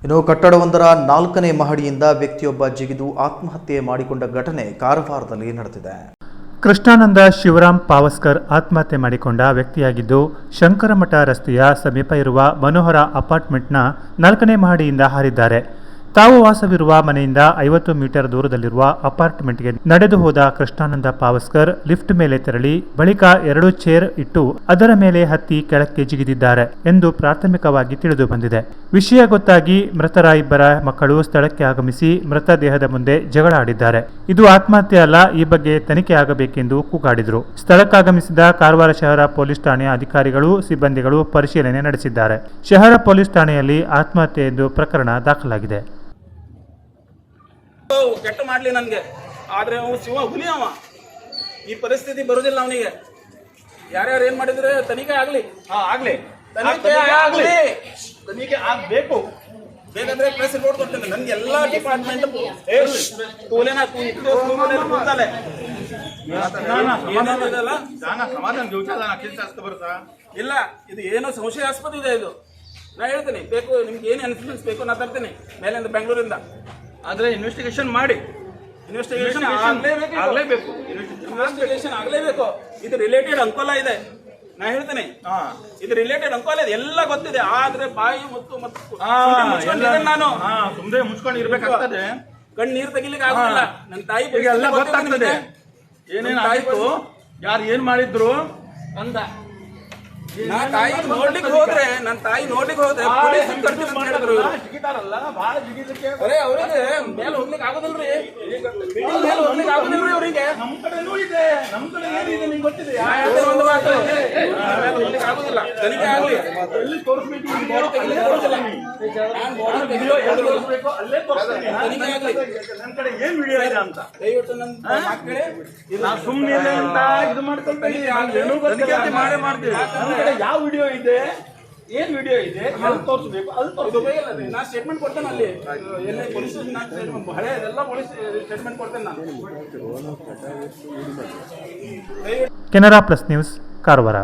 ಇನ್ನು ಕಟ್ಟಡವೊಂದರ 4ನೇ ಮಹಡಿಯಿಂದ ವ್ಯಕ್ತಿಯೊಬ್ಬ ಜಿಗಿದು ಆತ್ಮಹತ್ಯೆ ಮಾಡಿಕೊಂಡ ಘಟನೆ ಕಾರವಾರದಲ್ಲಿ ನಡೆದಿದೆ. ಕೃಷ್ಣಾನಂದ ಶಿವರಾಮ್ ಪಾವಸ್ಕರ್ ಆತ್ಮಹತ್ಯೆ ಮಾಡಿಕೊಂಡ ವ್ಯಕ್ತಿಯಾಗಿದ್ದು, ಶಂಕರಮಠ ರಸ್ತೆಯ ಸಮೀಪ ಇರುವ ಮನೋಹರ ಅಪಾರ್ಟ್ಮೆಂಟ್ನ 4ನೇ ಮಹಡಿಯಿಂದ ಹಾರಿದ್ದಾರೆ. ತಾವು ವಾಸವಿರುವ ಮನೆಯಿಂದ 50 ಮೀಟರ್ ದೂರದಲ್ಲಿರುವ ಅಪಾರ್ಟ್ಮೆಂಟ್ಗೆ ನಡೆದು ಹೋದ ಕೃಷ್ಣಾನಂದ ಪಾವಸ್ಕರ್ ಲಿಫ್ಟ್ ಮೇಲೆ ತೆರಳಿ ಬಳಿಕ 2 ಚೇರ್ ಇಟ್ಟು ಅದರ ಮೇಲೆ ಹತ್ತಿ ಕೆಳಕ್ಕೆ ಜಿಗಿದಿದ್ದಾರೆ ಎಂದು ಪ್ರಾಥಮಿಕವಾಗಿ ತಿಳಿದು ಬಂದಿದೆ. ವಿಷಯ ಗೊತ್ತಾಗಿ ಮೃತರ ಇಬ್ಬರ ಮಕ್ಕಳು ಸ್ಥಳಕ್ಕೆ ಆಗಮಿಸಿ ಮೃತದೇಹದ ಮುಂದೆ ಜಗಳ ಆಡಿದ್ದಾರೆ. ಇದು ಆತ್ಮಹತ್ಯೆ ಅಲ್ಲ, ಈ ಬಗ್ಗೆ ತನಿಖೆ ಆಗಬೇಕೆಂದು ಕೂಗಾಡಿದರು. ಸ್ಥಳಕ್ಕಾಗಮಿಸಿದ ಕಾರವಾರ ಶಹರ ಪೊಲೀಸ್ ಠಾಣೆಯ ಅಧಿಕಾರಿಗಳು ಸಿಬ್ಬಂದಿಗಳು ಪರಿಶೀಲನೆ ನಡೆಸಿದ್ದಾರೆ. ಶಹರ ಪೊಲೀಸ್ ಠಾಣೆಯಲ್ಲಿ ಆತ್ಮಹತ್ಯೆ ಎಂದು ಪ್ರಕರಣ ದಾಖಲಾಗಿದೆ. ಕೆಟ್ಟ ಮಾಡ್ಲಿ ನನ್ಗೆ, ಆದ್ರೆ ಅವನು ಶಿವ ಹುಲಿ. ಅವ ಈ ಪರಿಸ್ಥಿತಿ ಬರುದಿಲ್ಲ ಅವನಿಗೆ. ಯಾರ್ಯಾರು ಏನ್ ಮಾಡಿದ್ರೆ ತನಿಖೆ ಆಗ್ಲಿ, ತನಿಖೆ ಆಗ್ಬೇಕು. ಬೇಕಂದ್ರೆ ಪ್ರೆಸ್ ರಿಪೋರ್ಟ್ ಕೊಡ್ತೇನೆ. ನನ್ಗೆ ಎಲ್ಲಾ ಡಿಪಾರ್ಟ್ಮೆಂಟ್ ಇಲ್ಲ, ಇದು ಏನೋ ಸಂಶಯಾಸ್ಪದ ಇದೆ. ಇದು ನಾ ಹೇಳ್ತೀನಿ, ಬೇಕು ನಿಮ್ಗೆ ಏನ್ ಇನ್ಫ್ಲೂಯೆನ್ಸ್ ಬೇಕು ನಾ ತರ್ತೀನಿ ಮೇಲಿಂದ ಬೆಂಗಳೂರಿಂದ. ಆದ್ರೆ ಇನ್ವೆಸ್ಟಿಗೇಷನ್ ಮಾಡಿ, ಇನ್ವೆಸ್ಟಿಗೇಷನ್ ಆಗ್ಲೇಬೇಕು. ಇದು ರಿಲೇಟೆಡ್ ಅಂಕೋಲ ಇದೆ, ನಾ ಹೇಳ್ತೀನಿ. ಇದು ರಿಲೇಟೆಡ್ ಅಂಕೋಲ ಇದೆ, ಎಲ್ಲ ಗೊತ್ತಿದೆ. ಆದ್ರೆ ಬಾಯಿ ಮತ್ತು ನಾನು ಸುಮ್ಮನೆ ಮುಚ್ಕೊಂಡು ಇರ್ಬೇಕಾಗ್ತದೆ. ಕಣ್ಣೀರು ತೆಗಿಲಿಕ್ಕೆ ಆಗುದಿಲ್ಲ. ನನ್ನ ತಾಯಿ ಎಲ್ಲ ಗೊತ್ತಾಗ್ತದೆ, ಏನೇನು ಆಯ್ತು, ಯಾರು ಏನ್ ಮಾಡಿದ್ರು ಅಂತ. ನನ್ನ ತಾಯಿ ನೋಡ್ಲಿಕ್ಕೆ ಹೋದ್ರೆ ಪೊಲೀಸ್ ಹೇಳಿದ್ರು. ಅವರಿಗೆ ಮೇಲೆ ಹೋಗ್ಲಿಕ್ಕೆ ಆಗೋದಿಲ್ರಿ, ಮೇಲೆ ಹೋಗ್ಲಿಕ್ಕೆ ಆಗೋದಿಲ್ರಿ ಅವರಿಗೆ. ನಮ್ ಕಡೆನೂ ಇದೆ, ನಮ್ ಕಡೆ ಏನಿದೆ ನಿಮ್ಗೆ ಗೊತ್ತಿದೆ. ಒಂದು ಮಾತು, ಹೋಗ್ಲಿಕ್ಕೆ ಆಗೋದಿಲ್ಲ. ತನಿಖೆ ಆಗ್ಲಿ, ಎಲ್ಲಿ ತೋರಿಸ್ಬೇಕು, ತನಿಖೆ ಆಗ್ಲಿ. ನನ್ನ ಕಡೆ ಏನ್ ವಿಡಿಯೋ ಇದೆ ಅಂತ ದಯವಿಟ್ಟು ನನ್ನ ಮಕ್ಕಳೇ ಸುಮ್ಮನೆ ಅಂತ ಇದು ಮಾಡ್ಕೊಳ್ತೀನಿ. ಮಾಡೇ ಮಾಡ್ತೀವಿ. ಯಾವ ವಿಡಿಯೋ ಇದೆ, ಏನ್ ವಿಡಿಯೋ ಇದೆ ಅದು ತೋರಿಸಬೇಕು. ಅದು ತೋರಿಸಬೇಕು. ನಾ ಸ್ಟೇಟ್ಮೆಂಟ್ ಕೊಡ್ತೇನೆ ಅಲ್ಲಿ ಪೊಲೀಸ್ ಹಳೆ ಎಲ್ಲ ಪೊಲೀಸ್ ಸ್ಟೇಟ್ಮೆಂಟ್ ಕೊಡ್ತೇನೆ ನಾನು. Canara plus news, Karwar.